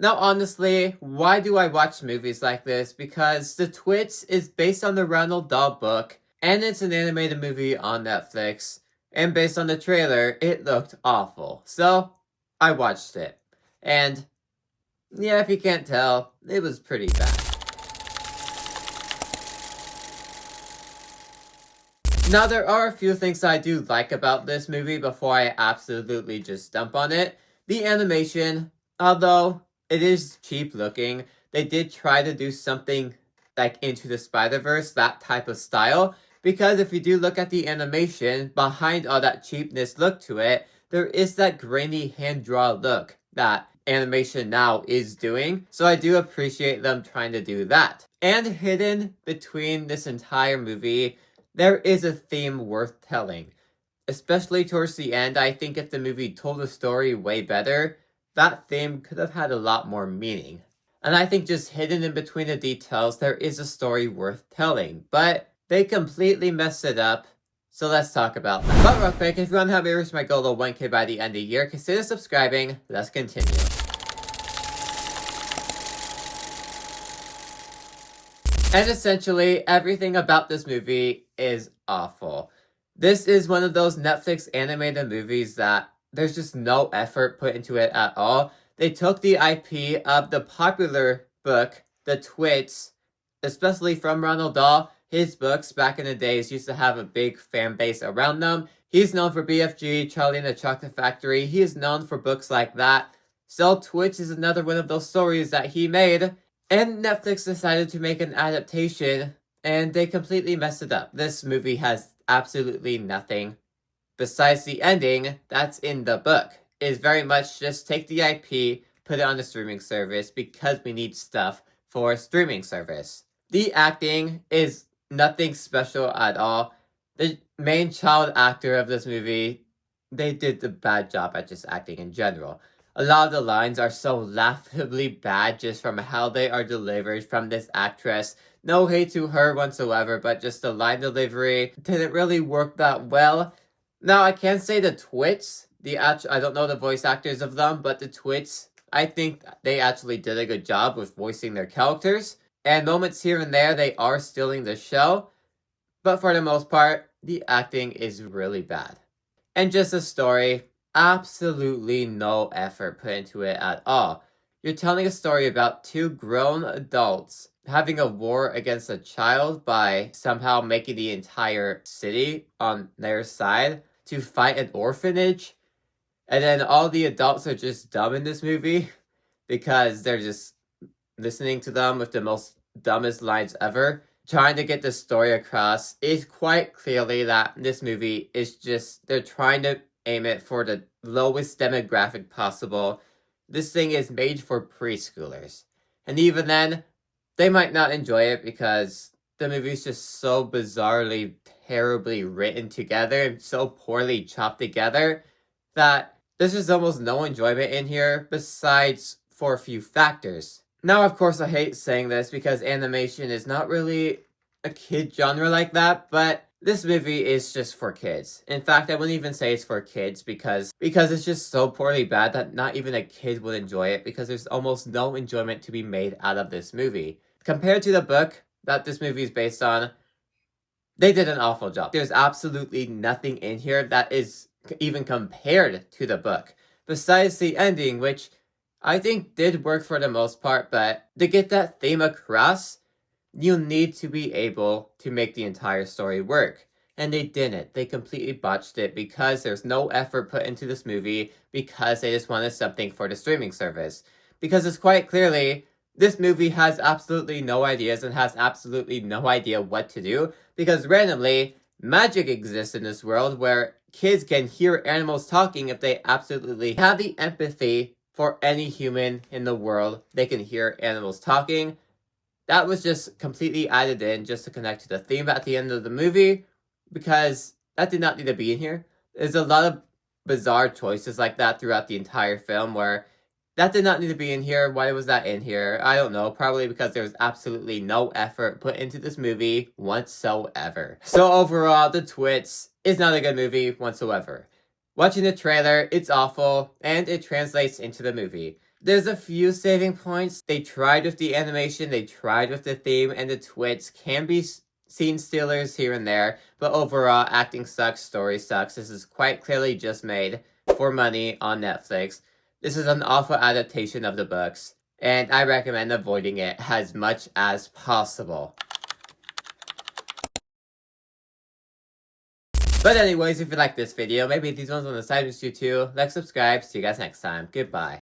Now, honestly, why do I watch movies like this? Because The Twits is based on the Roald Dahl book, and it's an animated movie on Netflix, and based on the trailer, it looked awful. So, I watched it. And, yeah, if you can't tell, it was pretty bad. Now, there are a few things I do like about this movie before I absolutely just dump on it. The animation, although it is cheap looking, they did try to do something like Into the Spider-Verse, that type of style. Because if you do look at the animation, behind all that cheapness look to it, there is that grainy hand-drawn look that animation now is doing. So I do appreciate them trying to do that. And hidden between this entire movie, there is a theme worth telling. Especially towards the end, I think if the movie told the story way better, that theme could have had a lot more meaning. And I think just hidden in between the details, there is a story worth telling. But they completely messed it up, so let's talk about that. But real quick, if you want to help me reach my goal of 1K by the end of the year, consider subscribing. Let's continue. And essentially, everything about this movie is awful. This is one of those Netflix animated movies that there's just no effort put into it at all. They took the IP of the popular book, The Twits, especially from Roald Dahl. His books back in the days used to have a big fan base around them. He's known for BFG, Charlie and the Chocolate Factory. He is known for books like that. So Twits is another one of those stories that he made. And Netflix decided to make an adaptation, and they completely messed it up. This movie has absolutely nothing besides the ending that's in the book. It is very much just take the IP, put it on a streaming service because we need stuff for a streaming service. The acting is nothing special at all. The main child actor of this movie, they did a bad job at just acting in general. A lot of the lines are so laughably bad just from how they are delivered from this actress. No hate to her whatsoever, but just the line delivery didn't really work that well. Now, I can say the Twits, I don't know the voice actors of them, but the Twits, I think they actually did a good job with voicing their characters. And moments here and there, they are stealing the show. But for the most part, the acting is really bad. And just the story, absolutely no effort put into it at all. You're telling a story about two grown adults having a war against a child by somehow making the entire city on their side to fight an orphanage. And then all the adults are just dumb in this movie because they're just listening to them with the most dumbest lines ever. Trying to get the story across is quite clearly that this movie is just, they're trying to aim it for the lowest demographic possible. This thing is made for preschoolers. And even then, they might not enjoy it because the movie's just so bizarrely, terribly written together and so poorly chopped together that there's just almost no enjoyment in here besides for a few factors. Now, of course, I hate saying this because animation is not really a kid genre like that, but this movie is just for kids. In fact, I wouldn't even say it's for kids because it's just so poorly bad that not even a kid would enjoy it because there's almost no enjoyment to be made out of this movie. Compared to the book that this movie is based on, they did an awful job. There's absolutely nothing in here that is even compared to the book, besides the ending, which I think did work for the most part, but to get that theme across, you need to be able to make the entire story work. And they didn't. They completely botched it because there's no effort put into this movie because they just wanted something for the streaming service. Because it's quite clearly, this movie has absolutely no ideas and has absolutely no idea what to do because randomly, magic exists in this world where kids can hear animals talking if they absolutely have the empathy for any human in the world. They can hear animals talking. That was just completely added in just to connect to the theme at the end of the movie because that did not need to be in here. There's a lot of bizarre choices like that throughout the entire film where that did not need to be in here. Why was that in here? I don't know. Probably because there was absolutely no effort put into this movie whatsoever. So overall, The Twits is not a good movie whatsoever. Watching the trailer, it's awful, and it translates into the movie. There's a few saving points. They tried with the animation, they tried with the theme, and the Twits can be scene stealers here and there, but overall, acting sucks, story sucks. This is quite clearly just made for money on Netflix. This is an awful adaptation of the books, and I recommend avoiding it as much as possible. But anyways, if you like this video, maybe these ones on the side with you too, like, subscribe, see you guys next time, goodbye.